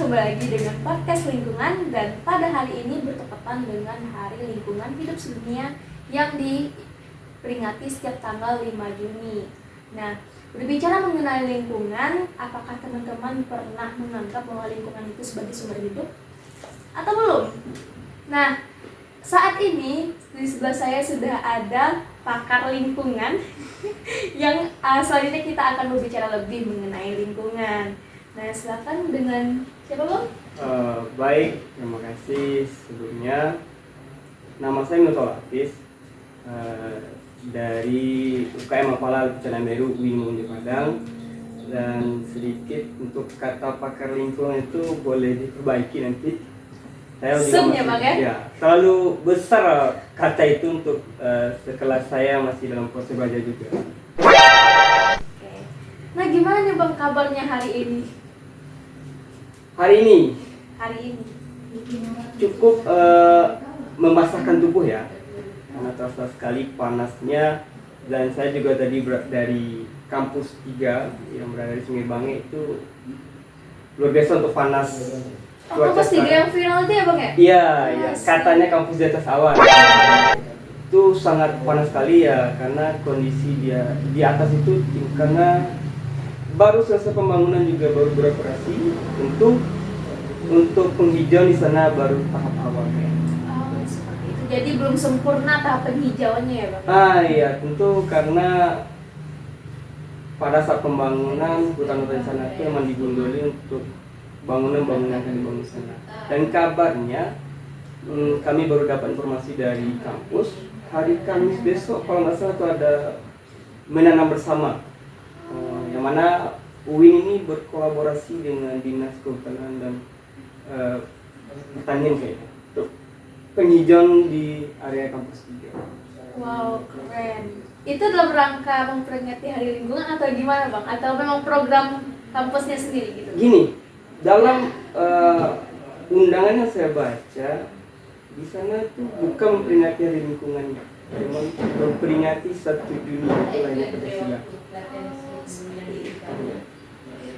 kembali lagi dengan podcast lingkungan, dan pada hari ini bertepatan dengan Hari Lingkungan Hidup Sedunia yang diperingati setiap tanggal 5 Juni. Nah, berbicara mengenai lingkungan, apakah teman-teman pernah menganggap bahwa lingkungan itu sebagai sumber hidup? Atau belum? Nah, saat ini di sebelah saya sudah ada pakar lingkungan yang selanjutnya kita akan berbicara lebih mengenai lingkungan. Nah, silakan dengan siapa, Bang? Baik, terima kasih sebelumnya. Nama saya Nurul Hafiz dari UKM Mapala Bencana Meru Wingung di Padang. Dan sedikit untuk kata pakar lingkungan itu boleh diperbaiki nanti. Saya Bang ya? Ya, terlalu besar kata itu untuk sekelas saya masih dalam proses belajar juga. Oke. Nah, gimana nih Bang kabarnya hari ini? Hari ini cukup membasahkan tubuh ya, karena terasa sekali panasnya. Dan saya juga tadi dari kampus 3 yang berada di Sungai Bange itu luar biasa untuk panas. Kampus 3 yang final itu ya Bang ya? Iya, katanya kampus di atas awan. Itu sangat panas sekali ya, karena kondisi dia di atas itu karena baru selesai pembangunan, juga baru beroperasi. Untuk penghijauan di sana baru tahap awal ya. Oh, seperti itu. Jadi belum sempurna tahap penghijauannya ya Bang? Iya, tentu karena pada saat pembangunan hutan-hutan sana itu memang digunduli untuk bangunan-bangunan yang akan dibangun sana. Dan kabarnya kami baru dapat informasi dari kampus hari Kamis besok kalau nggak salah itu ada menanam bersama. Yang mana UIN ini berkolaborasi dengan Dinas Kehutanan dan Pertanian kayaknya untuk penghijauan di area kampus 3. Wow, keren. Itu dalam rangka memperingati Hari Lingkungan atau gimana Bang? Atau memang program kampusnya sendiri gitu? Gini, dalam undangan yang saya baca di sana tuh bukan memperingati Hari Lingkungan, memang memperingati 1 Juni itu lahirnya Pancasila.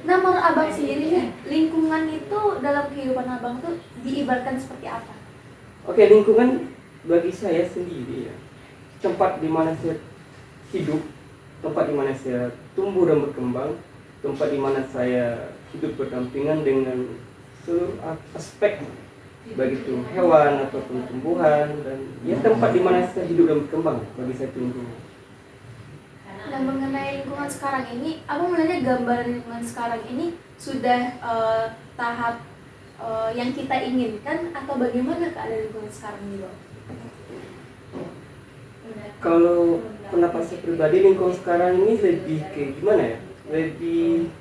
Nah, menurut Abang sendiri nih, lingkungan itu dalam kehidupan Abang tuh diibaratkan seperti apa? Oke, lingkungan bagi saya sendiri ya, tempat di mana saya hidup, tempat di mana saya tumbuh dan berkembang, tempat di mana saya hidup berdampingan dengan seluruh aspek, baik itu hewan ataupun tumbuhan, dan ya tempat di mana saya hidup dan berkembang bagi saya tumbuh. Nah, mengenai lingkungan sekarang ini, Abang melihatnya gambaran lingkungan sekarang ini sudah tahap yang kita inginkan atau bagaimana keadaan lingkungan sekarang ini, Bang? Kalau pendapat saya pribadi, lingkungan sekarang ini lebih ke gimana ya? Lebih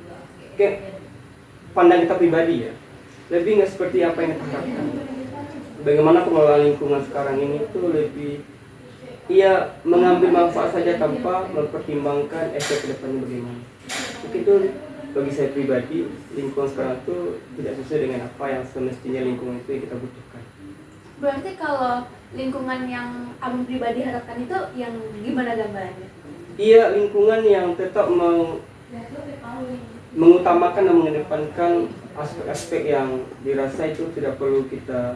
ke pandang kita pribadi ya. Lebih nggak seperti apa yang kita harapkan. Bagaimana pengelolaan lingkungan sekarang ini tuh lebih mengambil manfaat saja tanpa mempertimbangkan efek ke depannya bagaimana. Begitu bagi saya pribadi, lingkungan sekarang itu tidak sesuai dengan apa yang semestinya lingkungan itu yang kita butuhkan. Berarti kalau lingkungan yang Abang pribadi harapkan itu yang gimana gambarannya? Iya, lingkungan yang tetap mengutamakan dan mengedepankan aspek-aspek yang dirasa itu tidak perlu kita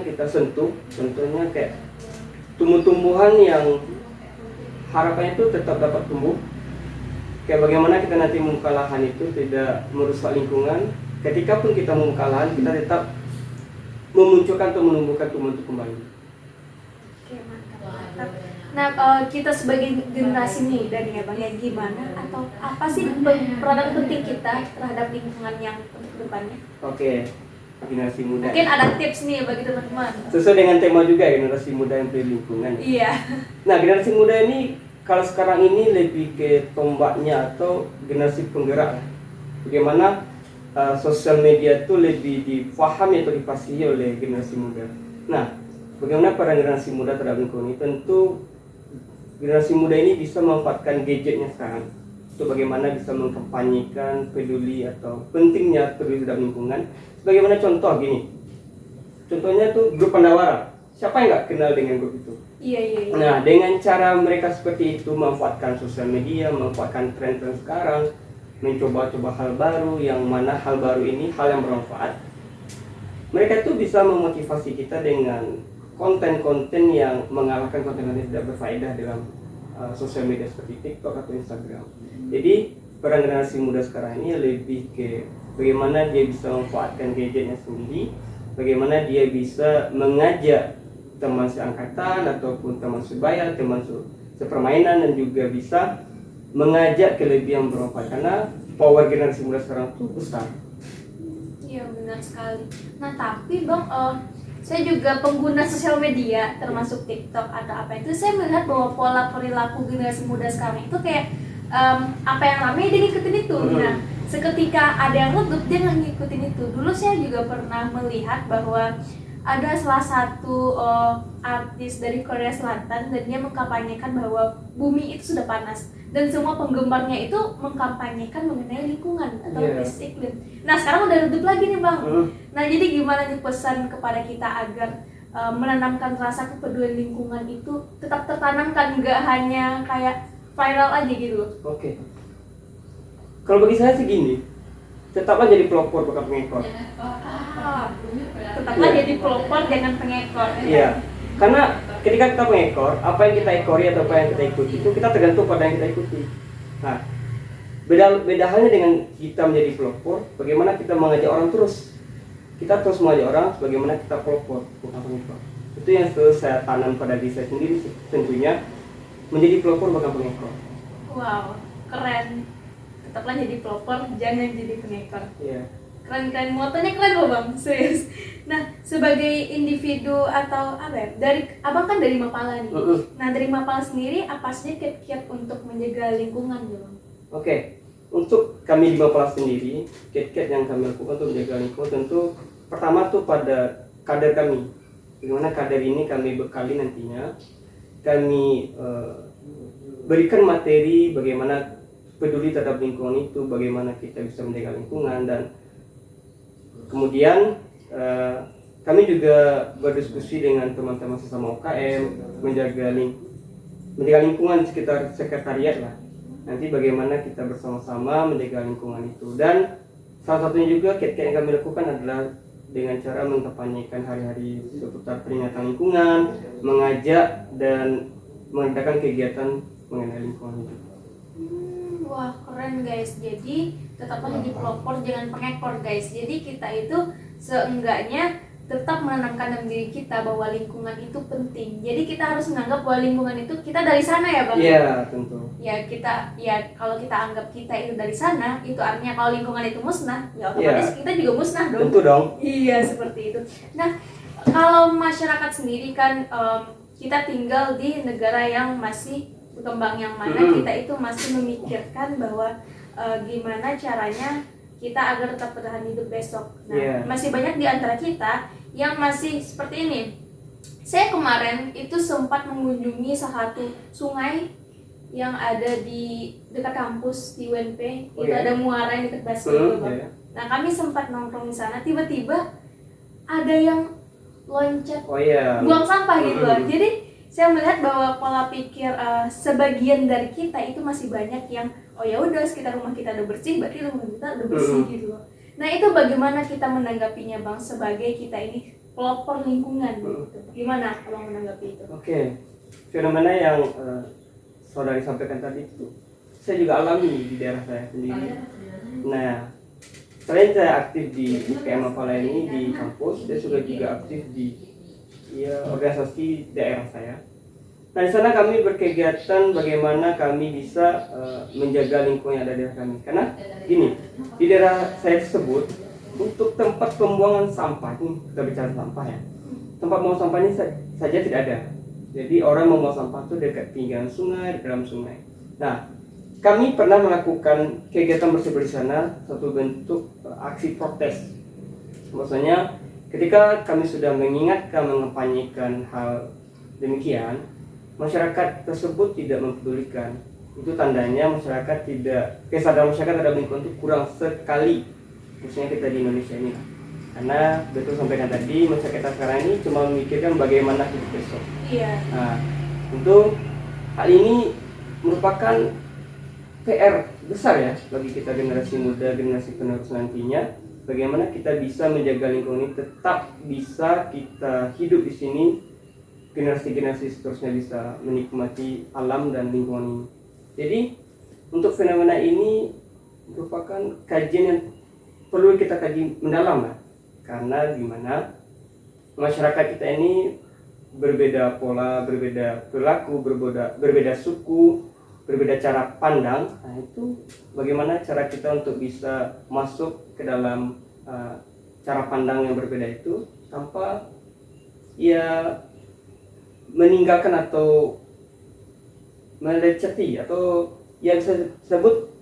kita sentuh. Contohnya kayak tumbuh-tumbuhan yang harapannya itu tetap dapat tumbuh. Kayak bagaimana kita nanti membuka lahan itu tidak merusak lingkungan. Ketika pun kita membuka lahan, kita tetap memunculkan atau menumbuhkan tumbuh-tumbuhan kembali. Oke, mantap. Nah, kita sebagai generasi muda nih ya Bang, ya gimana atau apa sih peranan penting kita terhadap lingkungan yang untuk kedepannya? Oke, generasi muda. Mungkin ada tips nih bagi teman-teman. Sesuai dengan tema juga, generasi muda yang peduli lingkungan. Iya. Nah, generasi muda ini kalau sekarang ini lebih ke tombaknya atau generasi penggerak. Bagaimana sosial media itu lebih difahami atau dipasihi oleh generasi muda. Nah, bagaimana para generasi muda terhadap lingkungan ini? Tentu generasi muda ini bisa memanfaatkan gadgetnya sekarang. Itu bagaimana bisa mengkampanyekan peduli atau pentingnya peduli terhadap lingkungan. Sebagaimana contoh gini. Contohnya tuh grup Pandawara. Siapa yang nggak kenal dengan grup itu? Iya. Nah, dengan cara mereka seperti itu memanfaatkan sosial media, memanfaatkan tren-tren sekarang, mencoba-coba hal baru, yang mana hal baru ini hal yang bermanfaat. Mereka tuh bisa memotivasi kita dengan konten-konten yang mengalahkan konten-konten yang tidak berfaedah dalam sosial media seperti TikTok atau Instagram. Jadi para generasi muda sekarang ini lebih ke bagaimana dia bisa memanfaatkan gadgetnya sendiri, bagaimana dia bisa mengajak teman seangkatan ataupun teman sebaya, teman sepermainan, dan juga bisa mengajak ke lebih yang bermanfaat, karena power generasi muda sekarang tuh besar. Iya benar sekali. Nah tapi Bang, saya juga pengguna sosial media termasuk TikTok atau apa itu, saya melihat bahwa pola perilaku generasi muda sekarang itu kayak apa yang ramai dia ngikutin itu. Nah seketika ada yang redup dia nggak ngikutin itu. Dulu saya juga pernah melihat bahwa ada salah satu artis dari Korea Selatan dan dia mengkampanyekan bahwa bumi itu sudah panas dan semua penggemarnya itu mengkampanyekan mengenai lingkungan atau krisis iklim. Nah sekarang udah redup lagi nih Bang. Nah jadi gimana nih pesan kepada kita agar menanamkan rasa kepedulian lingkungan itu tetap tertanamkan, nggak hanya kayak viral aja gitu? Oke. Kalau bagi saya sih gini, tetaplah jadi pelopor bukan pengekor. Tetaplah jadi pelopor jangan pengekor. Iya. Karena ketika kita pengekor, apa yang kita ekori atau apa yang kita ikuti itu kita tergantung pada yang kita ikuti. Nah, beda halnya dengan kita menjadi pelopor, bagaimana kita mengajak orang terus. Kita terus mengajak orang, bagaimana kita pelopor bukan pengekor. Itu yang selalu saya tanam pada diri saya sendiri tentunya, menjadi pelopor bukan pengekor. Wow, keren. Tetaplah jadi pelopor, jangan jadi pengekor. Iya. Keren-keren, motonya keren loh Bang, serius. Nah, sebagai individu atau apa ya, Abang kan dari Mapala nih. Nah, dari Mapala sendiri, apa sih kiat-kiat untuk menjaga lingkungan gitu Bang? Oke, untuk kami di Mapala sendiri, kiat-kiat yang kami lakukan untuk menjaga lingkungan tentu pertama tuh pada kader kami. Bagaimana kader ini kami bekali nantinya, kami berikan materi bagaimana peduli terhadap lingkungan itu, bagaimana kita bisa menjaga lingkungan, dan kemudian kami juga berdiskusi dengan teman-teman sesama UKM menjaga lingkungan sekitar sekretariat lah. Nanti bagaimana kita bersama-sama menjaga lingkungan itu, dan salah satunya juga kiat-kiat yang kami lakukan adalah dengan cara mengkampanyekan hari-hari seputar peringatan lingkungan, mengajak dan mengadakan kegiatan mengenai lingkungan itu. Wah keren guys, jadi tetaplah jadi pelopor jangan pengekor guys. Jadi kita itu seenggaknya tetap menanamkan dalam diri kita bahwa lingkungan itu penting. Jadi kita harus menganggap bahwa lingkungan itu kita dari sana ya Bang? Iya tentu. Ya kalau kita anggap kita itu dari sana, itu artinya kalau lingkungan itu musnah, ya otomatis kita juga musnah dong. Tentu dong. Iya seperti itu. Nah kalau masyarakat sendiri kan kita tinggal di negara yang masih berkembang, yang mana kita itu masih memikirkan bahwa gimana caranya kita agar tetap bertahan hidup besok. Nah, masih banyak di antara kita yang masih seperti ini. Saya kemarin itu sempat mengunjungi salah satu sungai yang ada di dekat kampus di UNP. Itu ada muara yang dekat basket. Nah, kami sempat nongkrong di sana. Tiba-tiba ada yang loncat, buang sampah gitu. Jadi saya melihat bahwa pola pikir sebagian dari kita itu masih banyak yang oh ya udah sekitar rumah kita udah bersih, berarti rumah kita udah bersih gitu loh. Nah itu bagaimana kita menanggapinya Bang sebagai kita ini pelopor lingkungan gitu. Gimana Abang menanggapi itu? Oke, fenomena yang saudari sampaikan tadi itu saya juga alami di daerah saya sendiri. Nah, selain saya aktif di UKM Mapala ini di kampus, saya juga aktif di organisasi daerah saya. Nah di sana kami berkegiatan bagaimana kami bisa menjaga lingkungan yang ada di daerah kami. Karena gini, di daerah saya tersebut untuk tempat pembuangan sampah, ini kita bicara sampah ya, tempat membuang sampah ini saja tidak ada. Jadi orang membuang sampah itu dekat pinggiran sungai, di dalam sungai. Nah kami pernah melakukan kegiatan bersih di sana, satu bentuk aksi protes. Maksudnya ketika kami sudah mengingatkan, mengempanyekan hal demikian, masyarakat tersebut tidak mempedulikan. Itu tandanya masyarakat kesadaran masyarakat terhadap lingkungan itu kurang sekali, khususnya kita di Indonesia ini. Karena betul sampaikan tadi, masyarakat kita sekarang ini cuma memikirkan bagaimana hidup besok. Iya. Nah, tentu hal ini merupakan PR besar ya bagi kita generasi muda, generasi penerus nantinya. Bagaimana kita bisa menjaga lingkungan ini tetap bisa kita hidup di sini, generasi-generasi seterusnya bisa menikmati alam dan lingkungan ini. Jadi untuk fenomena ini merupakan kajian yang perlu kita kaji mendalam lah, karena gimana masyarakat kita ini berbeda pola, berbeda perilaku, berbeda suku, berbeda cara pandang. Nah itu bagaimana cara kita untuk bisa masuk ke dalam cara pandang yang berbeda itu tanpa ya meninggalkan atau meleceti atau yang saya sebut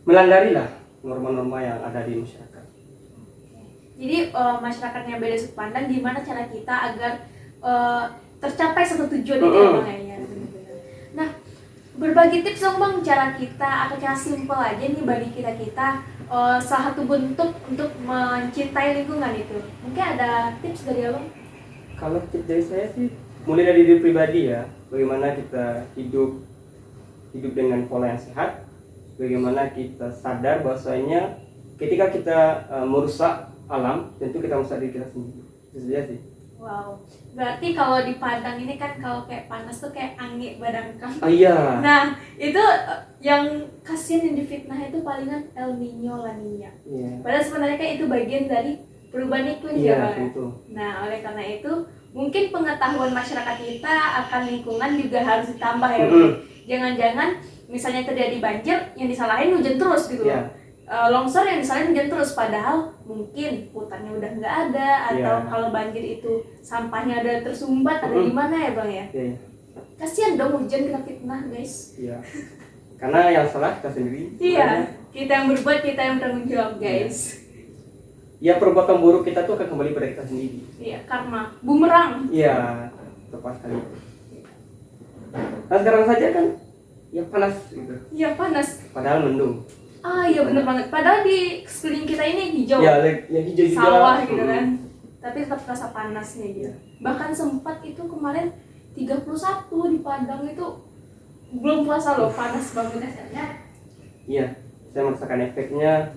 melanggar lah norma-norma yang ada di masyarakat. Jadi masyarakatnya beda sudut pandang, gimana cara kita agar tercapai satu tujuan itu ya Bang ya. Nah, berbagi tips dong Bang, cara kita atau cara simpel aja nih bagi kita salah satu bentuk untuk mencintai lingkungan itu. Mungkin ada tips dari Abang? Kalau tips dari saya sih mulai dari diri pribadi ya, bagaimana kita hidup dengan pola yang sehat, bagaimana kita sadar bahwasanya ketika kita merusak alam, tentu kita merusak diri kita sendiri. Itu saja sih. Wow, berarti kalau di Padang ini kan kalau kayak panas tuh kayak angin badan kamu. Oh iya. Nah, itu yang kasihan yang difitnah itu palingan El Nino, La Nina. Iya. Padahal sebenarnya kan itu bagian dari perubahan iklim Iya, ya Bang. tentu. Nah, oleh karena itu mungkin pengetahuan masyarakat kita akan lingkungan juga harus ditambah ya Bang. Jangan-jangan misalnya terjadi banjir yang disalahin hujan terus gitu loh. Iya. Longsor yang disalahin hujan terus, padahal mungkin hutannya udah nggak ada, atau kalau banjir itu sampahnya ada tersumbat, ada di mana ya Bang ya? Iya. Kasihan dong hujan kena fitnah guys. Iya. Karena yang salah kita sendiri. Iya, kita yang berbuat, kita yang bertanggung jawab guys. Ya perbuatan buruk kita tuh akan kembali pada kita sendiri. Iya, karma bumerang. Iya, tepat sekali. Nah sekarang saja kan ya panas gitu. Iya panas. Padahal mendung. Ah iya bener banget. Padahal di sekeliling kita ini hijau. Ya, yang hijau juga. Sawah gitu kan. Tapi tetap terasa panasnya gitu. Bahkan sempat itu kemarin 31 di Padang itu belum puasa loh, panas banget rasanya. Iya, saya merasakan efeknya.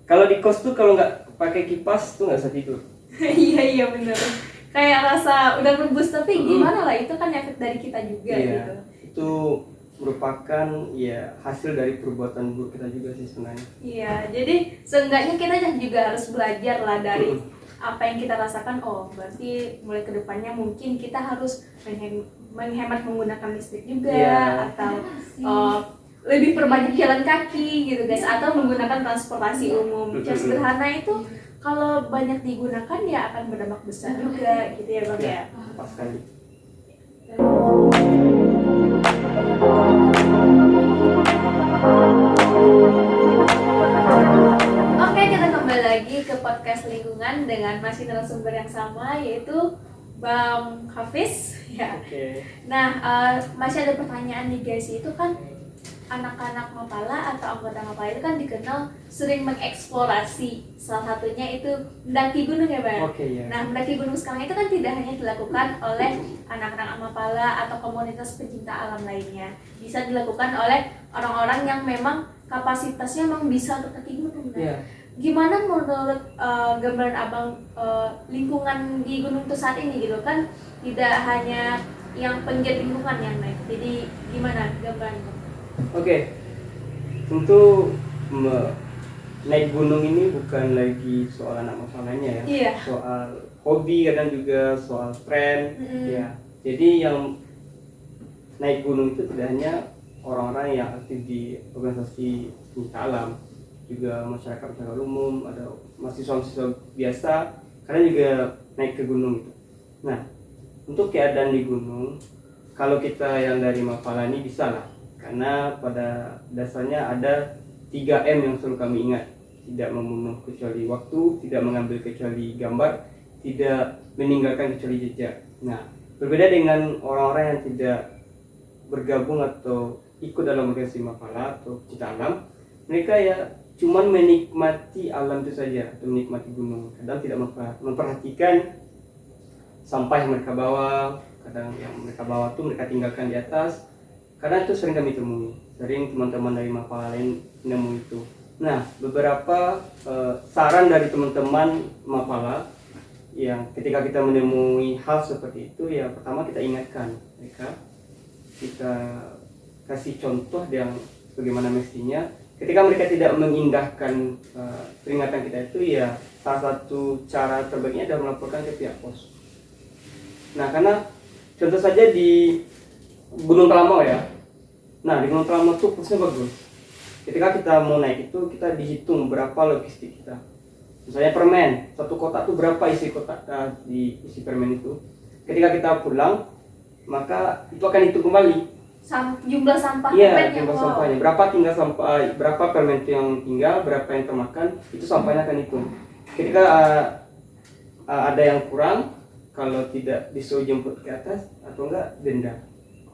Kalau di kos tuh kalau nggak pakai kipas tuh nggak bisa tidur. Iya bener. Kayak rasa udah rebus tapi gimana lah, itu kan efek dari kita juga gitu. Itu merupakan ya hasil dari perbuatan buruk kita juga sih sebenarnya. Iya, jadi seenggaknya kita juga harus belajar lah dari apa yang kita rasakan. Oh, berarti mulai ke depannya mungkin kita harus menghemat menggunakan listrik juga, atau lebih perbanyak jalan kaki gitu guys, atau menggunakan transportasi umum. Cara sederhana itu kalau banyak digunakan ya akan berdampak besar juga gitu ya Bang ya. Pas sekali. Oke, kita kembali lagi ke podcast lingkungan dengan masih narasumber yang sama, yaitu Bang Hafiz ya. Nah, masih ada pertanyaan nih guys, itu kan anak-anak Mapala atau anggota Mapala itu kan dikenal sering mengeksplorasi, salah satunya itu mendaki gunung ya Bang. Nah, mendaki gunung sekarang itu kan tidak hanya dilakukan oleh anak-anak Mapala atau komunitas pecinta alam lainnya, bisa dilakukan oleh orang-orang yang memang kapasitasnya memang bisa untuk kaki gunung. Nah, gimana menurut gambaran Abang lingkungan di gunung itu saat ini gitu kan, tidak hanya yang penggiat lingkungan yang naik, jadi gimana gambarannya? Oke, tentu naik gunung ini bukan lagi soal anak masalahnya ya, soal hobi, kadang juga soal tren ya. Jadi yang naik gunung itu tidak hanya orang-orang yang aktif di organisasi pencinta alam, juga masyarakat umum, ada mahasiswa biasa, kadang juga naik ke gunung itu. Nah, untuk keadaan di gunung, kalau kita yang dari Mapala ini bisa lah. Karena pada dasarnya ada 3M yang selalu kami ingat. Tidak membunuh kecuali waktu, tidak mengambil kecuali gambar, tidak meninggalkan kecuali jejak. Nah, berbeda dengan orang-orang yang tidak bergabung atau ikut dalam organisasi Mapala atau pecinta alam, mereka ya cuman menikmati alam itu saja, atau menikmati gunung. Kadang tidak memperhatikan sampah yang mereka bawa, kadang yang mereka bawa tuh mereka tinggalkan di atas. Karena itu sering kami temui, sering teman-teman dari Mapala lain nemu itu. Nah, beberapa saran dari teman-teman Mapala yang ketika kita menemui hal seperti itu, ya pertama kita ingatkan mereka, kita kasih contoh yang bagaimana mestinya. Ketika mereka tidak mengindahkan peringatan kita itu, ya salah satu cara terbaiknya adalah melaporkan ke pihak pos. Nah, karena contoh saja di Gunung Telamau ya. Nah, di Gunung Telamau itu posnya bagus. Ketika kita mau naik itu, kita dihitung berapa logistik kita. Misalnya permen, satu kotak itu berapa isi kotak di isi permen itu. Ketika kita pulang, maka itu akan hitung kembali. Jumlah sampah Iya, permennya. jumlah sampahnya. Berapa tinggal sampah, berapa permen itu yang tinggal, berapa yang termakan, itu sampahnya akan hitung. Ketika ada yang kurang, kalau tidak disuruh jemput ke atas atau enggak denda.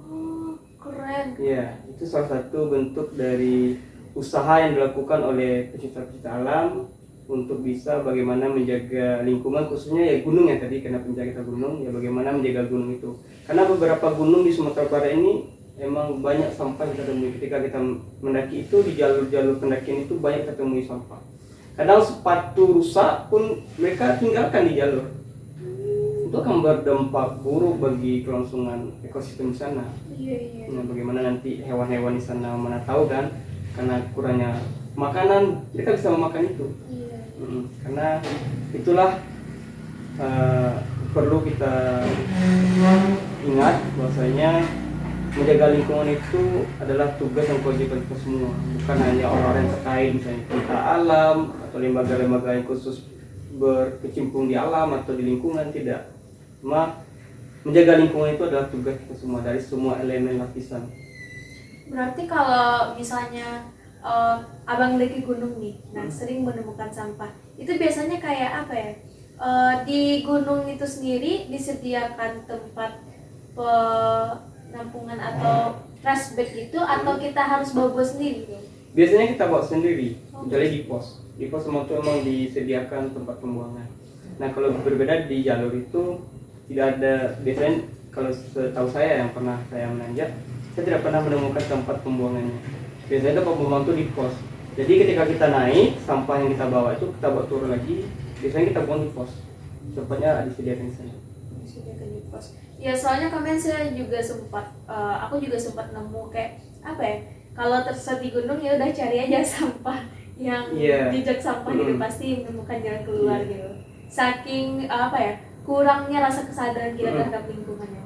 Oh, keren. Iya, itu salah satu bentuk dari usaha yang dilakukan oleh pecinta-pecinta alam untuk bisa bagaimana menjaga lingkungan, khususnya ya gunung ya tadi, karena penjaga gunung, ya bagaimana menjaga gunung itu. Karena beberapa gunung di Sumatera Barat ini emang banyak sampah yang kita temui. Ketika kita mendaki itu, di jalur-jalur pendakian itu banyak kita temui sampah. Kadang sepatu rusak pun mereka tinggalkan di jalur. Itu akan berdampak buruk bagi kelangsungan ekosistem di sana. Iya. Nah, bagaimana nanti hewan-hewan di sana mana tahu kan, karena kurangnya makanan mereka bisa memakan itu. Iya. Karena itulah perlu kita ingat bahwasanya menjaga lingkungan itu adalah tugas dan kewajiban kita semua, bukan hanya orang-orang yang terkait misalnya pecinta alam atau lembaga-lembaga yang khusus berkecimpung di alam atau di lingkungan, tidak. Cuma menjaga lingkungan itu adalah tugas kita semua dari semua elemen lapisan. Berarti kalau misalnya abang lagi gunung nih, nah sering menemukan sampah, itu biasanya kayak apa ya? Di gunung itu sendiri disediakan tempat penampungan atau trash bag gitu, atau kita harus bawa sendiri? Biasanya kita bawa sendiri, kecuali di pos. Di pos itu memang disediakan tempat pembuangan. Nah, kalau berbeda di jalur itu tidak ada. Biasanya kalau setahu saya yang pernah saya menanjak, saya tidak pernah menemukan tempat pembuangannya. Biasanya tempat pembuangan itu di pos. Jadi ketika kita naik, sampah yang kita bawa itu kita bawa turun lagi. Biasanya kita buang di pos. Tempatnya disediakan di sana. Disediakan di pos. Ya soalnya kemarin saya juga sempat, aku juga sempat nemu kayak apa ya? Kalau tersesat di gunung ya udah cari aja sampah yang jejak sampah gitu, pasti menemukan jalan keluar gitu. Saking apa ya? Kurangnya rasa kesadaran kita terhadap lingkungannya.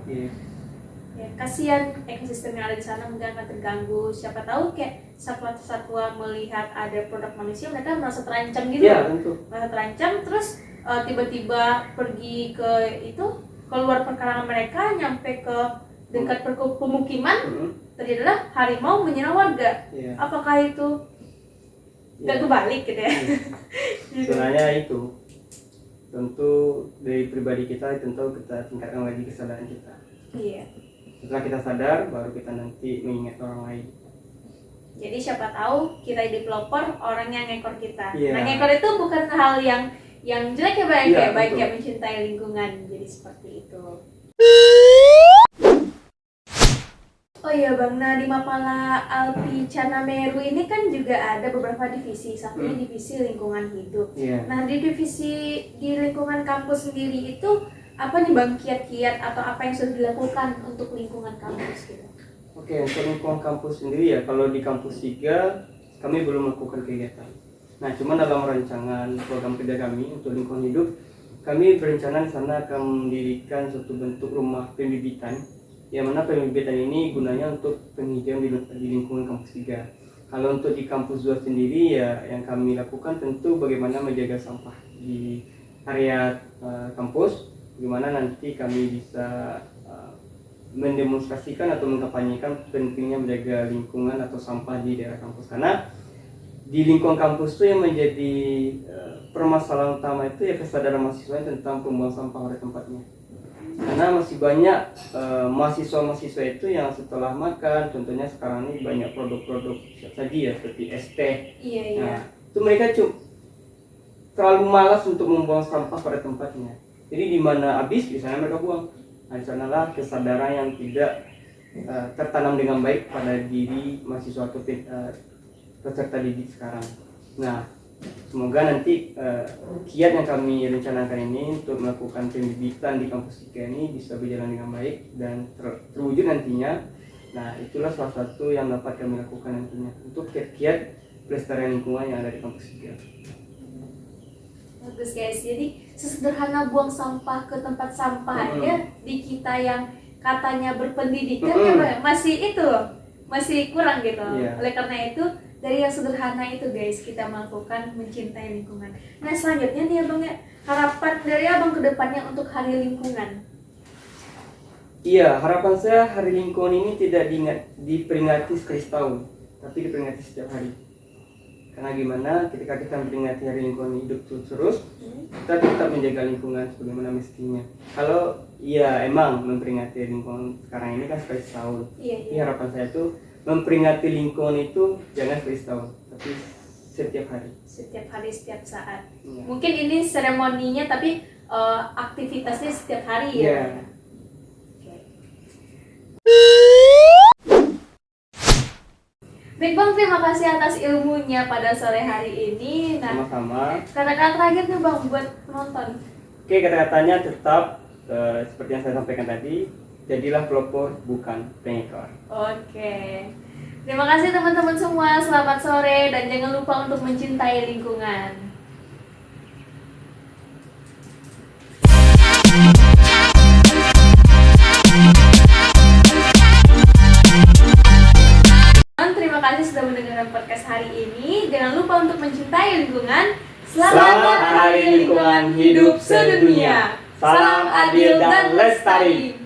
Ya, kasihan ekosistem yang ada di sana mungkin akan terganggu. Siapa tahu kayak satwa-satwa melihat ada produk manusia, mereka merasa terancam gitu. Iya, tentu. Merasa terancam, terus tiba-tiba pergi ke itu, keluar perkarangan mereka, nyampe ke dekat pemukiman, terjadilah harimau menyerang warga. Apakah itu nggak kebalik gitu ya? Sebenarnya itu tentu dari pribadi kita, tentu kita tingkatkan lagi kesadaran kita. Iya. Setelah kita sadar, baru kita nanti mengingat orang lain. Jadi siapa tahu kita di pelopor orang yang ngekor kita. Nah, ngekor itu bukan hal yang jelek ya Bang, kayak baik betul. yang mencintai lingkungan. Jadi seperti itu. Oh iya Bang, nah di Mapala Alpi Cana Meru ini kan juga ada beberapa divisi. Satunya divisi lingkungan hidup. Nah di divisi di lingkungan kampus sendiri itu apa nih Bang kiat-kiat atau apa yang sudah dilakukan untuk lingkungan kampus gitu? Oke, untuk lingkungan kampus sendiri ya, kalau di kampus 3 kami belum melakukan kegiatan. Nah, cuma dalam rancangan program kerja kami untuk lingkungan hidup, kami berencana di sana akan mendirikan suatu bentuk rumah pembibitan, yang mana pembibitan ini gunanya untuk penghijauan di lingkungan kampus 3. Kalau untuk di kampus 2 sendiri ya, yang kami lakukan tentu bagaimana menjaga sampah di area kampus, bagaimana nanti kami bisa mendemonstrasikan atau mengkampanyekan pentingnya menjaga lingkungan atau sampah di daerah kampus. Karena di lingkungan kampus itu yang menjadi permasalahan utama itu ya kesadaran mahasiswa tentang pembuangan sampah pada tempatnya. Karena masih banyak mahasiswa-mahasiswa itu yang setelah makan, contohnya sekarang ini banyak produk-produk saji ya seperti es teh. Nah, itu mereka terlalu malas untuk membuang sampah pada tempatnya. Jadi di mana habis di sana mereka buang. Nah, di sanalah kesadaran yang tidak tertanam dengan baik pada diri mahasiswa atau peserta didik sekarang. Nah, semoga nanti kiat yang kami rencanakan ini untuk melakukan pendidikan di kampus 3 ini bisa berjalan dengan baik dan terwujud nantinya. Nah, itulah salah satu yang dapat kami lakukan nantinya untuk kiat-kiat pelestarian lingkungan yang ada di kampus 3. Bagus guys, jadi sesederhana buang sampah ke tempat sampah aja di kita yang katanya berpendidikan ya masih kurang gitu. Oleh karena itu dari yang sederhana itu guys kita melakukan mencintai lingkungan. Nah selanjutnya nih abang ya, harapan dari abang ke depannya untuk hari lingkungan. Iya, harapan saya hari lingkungan ini tidak diperingati sekali setahun, tapi diperingati setiap hari. Karena gimana, ketika kita memperingati hari lingkungan hidup terus, kita tetap menjaga lingkungan sebagaimana mestinya. Kalau ya emang memperingati lingkungan sekarang ini kan sekali setahun. Jadi harapan saya tuh memperingati lingkungan itu jangan sekali setahun, tapi setiap hari. Setiap hari, setiap saat. Ya. Mungkin ini seremoninya, tapi aktivitasnya setiap hari ya. Ya. Baik Bang, terima kasih atas ilmunya pada sore hari ini. Nah, sama-sama. Kata-kata terakhir nih Bang buat penonton. Oke, kata-katanya tetap seperti yang saya sampaikan tadi, jadilah pelopor bukan pengekor. Oke. Terima kasih teman-teman semua, selamat sore dan jangan lupa untuk mencintai lingkungan. Terima kasih sudah mendengarkan podcast hari ini. Jangan lupa untuk mencintai lingkungan. Selamat Hari Lingkungan Hidup Sedunia. Salam adil dan lestari.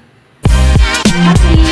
Terima kasih.